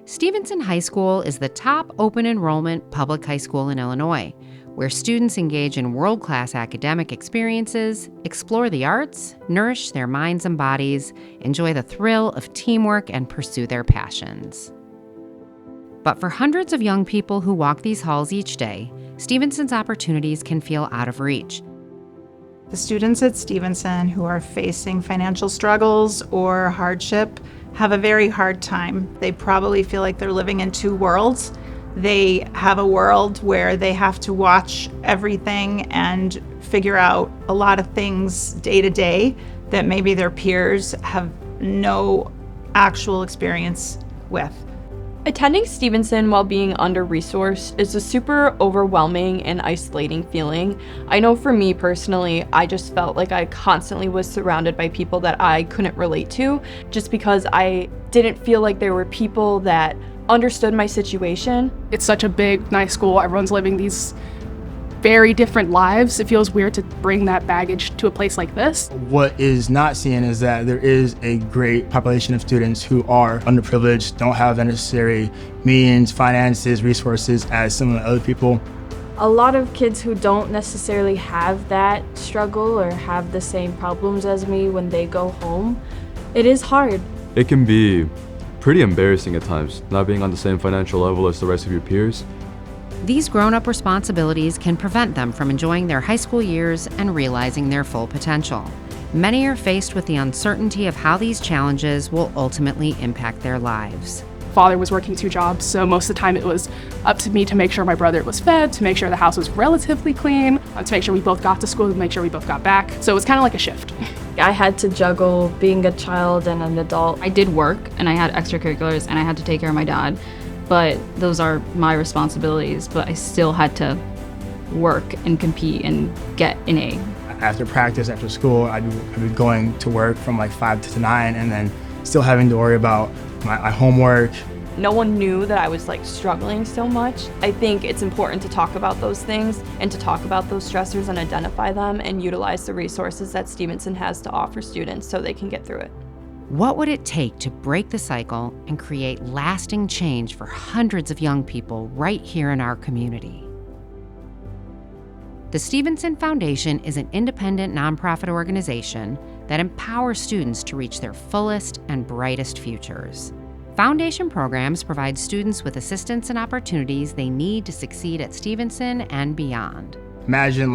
Stevenson High School is the top open enrollment public high school in Illinois, where students engage in world-class academic experiences, explore the arts, nourish their minds and bodies, enjoy the thrill of teamwork, and pursue their passions. But for hundreds of young people who walk these halls each day, Stevenson's opportunities can feel out of reach. The students at Stevenson who are facing financial struggles or hardship have a very hard time. They probably feel like they're living in two worlds. They have a world where they have to watch everything and figure out a lot of things day to day that maybe their peers have no actual experience with. Attending Stevenson while being under-resourced is a super overwhelming and isolating feeling. I know for me personally, I just felt like I constantly was surrounded by people that I couldn't relate to, just because I didn't feel like there were people that understood my situation. It's such a big, nice school. Everyone's living these very different lives. It feels weird to bring that baggage to a place like this. What is not seen is that there is a great population of students who are underprivileged, don't have the necessary means, finances, resources as some of the other people. A lot of kids who don't necessarily have that struggle or have the same problems as me when they go home, it is hard. It can be pretty embarrassing at times, not being on the same financial level as the rest of your peers. These grown-up responsibilities can prevent them from enjoying their high school years and realizing their full potential. Many are faced with the uncertainty of how these challenges will ultimately impact their lives. Father was working 2 jobs, so most of the time it was up to me to make sure my brother was fed, to make sure the house was relatively clean, to make sure we both got to school, to make sure we both got back. So it was kind of like a shift. I had to juggle being a child and an adult. I did work and I had extracurriculars and I had to take care of my dad. But those are my responsibilities, but I still had to work and compete and get an A. After practice, after school, I'd be going to work from like 5 to 9 and then still having to worry about my homework. No one knew that I was struggling so much. I think it's important to talk about those things and to talk about those stressors and identify them and utilize the resources that Stevenson has to offer students so they can get through it. What would it take to break the cycle and create lasting change for hundreds of young people right here in our community? The Stevenson Foundation is an independent nonprofit organization that empowers students to reach their fullest and brightest futures. Foundation programs provide students with assistance and opportunities they need to succeed at Stevenson and beyond. Imagine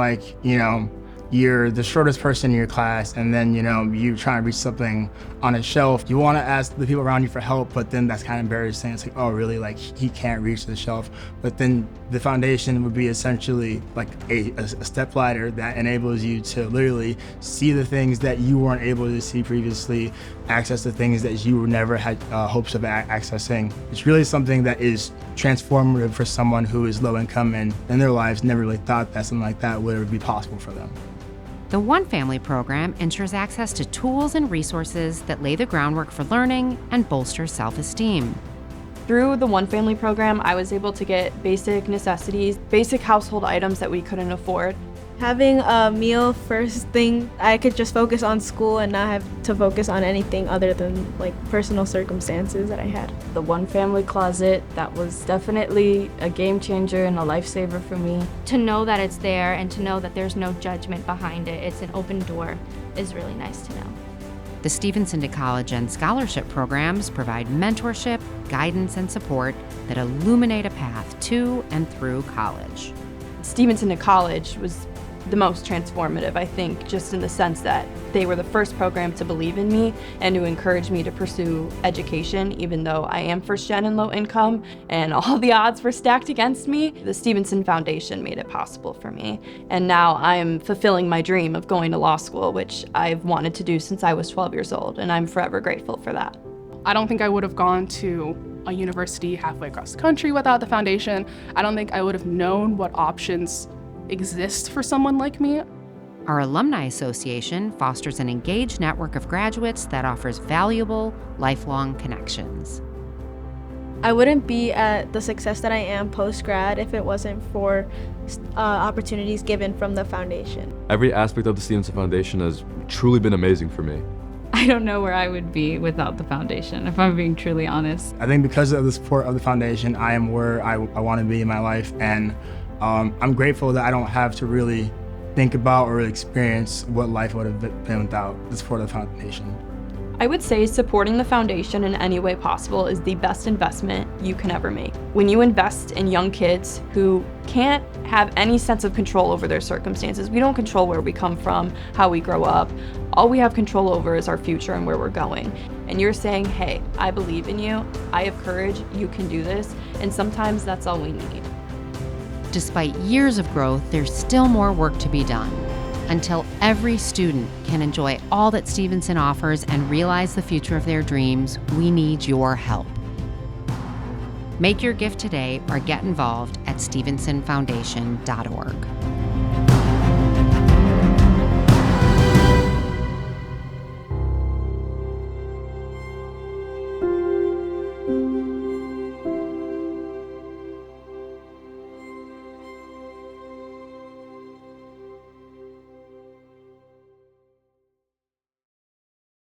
you're the shortest person in your class and then, you're trying to reach something on a shelf. You want to ask the people around you for help, but then that's kind of embarrassing. It's oh, really? He can't reach the shelf. But then the foundation would be essentially like a step ladder that enables you to literally see the things that you weren't able to see previously, access the things that you never had hopes of accessing. It's really something that is transformative for someone who is low income and in their lives never really thought that something like that would be possible for them. The One Family program ensures access to tools and resources that lay the groundwork for learning and bolster self-esteem. Through the One Family program, I was able to get basic necessities, basic household items that we couldn't afford. Having a meal first thing, I could just focus on school and not have to focus on anything other than personal circumstances that I had. The One Family closet, that was definitely a game changer and a lifesaver for me. To know that it's there and to know that there's no judgment behind it, it's an open door, is really nice to know. The Stevenson to College and Scholarship programs provide mentorship, guidance, and support that illuminate a path to and through college. Stevenson to College was the most transformative, I think, just in the sense that they were the first program to believe in me and to encourage me to pursue education, even though I am first gen and low income and all the odds were stacked against me. The Stevenson Foundation made it possible for me. And now I'm fulfilling my dream of going to law school, which I've wanted to do since I was 12 years old, and I'm forever grateful for that. I don't think I would have gone to a university halfway across the country without the foundation. I don't think I would have known what options exist for someone like me. Our Alumni Association fosters an engaged network of graduates that offers valuable, lifelong connections. I wouldn't be at the success that I am post-grad if it wasn't for opportunities given from the foundation. Every aspect of the Stevenson Foundation has truly been amazing for me. I I don't know where I would be without the foundation, if I'm being truly honest. I think because of the support of the foundation, I am where I want to be in my life, and I'm grateful that I don't have to really think about or really experience what life would have been without the support of the foundation. I would say supporting the foundation in any way possible is the best investment you can ever make. When you invest in young kids who can't have any sense of control over their circumstances, we don't control where we come from, how we grow up. All we have control over is our future and where we're going. And you're saying, hey, I believe in you, I have courage, you can do this, and sometimes that's all we need. Despite years of growth, there's still more work to be done. Until every student can enjoy all that Stevenson offers and realize the future of their dreams, we need your help. Make your gift today or get involved at stevensonfoundation.org.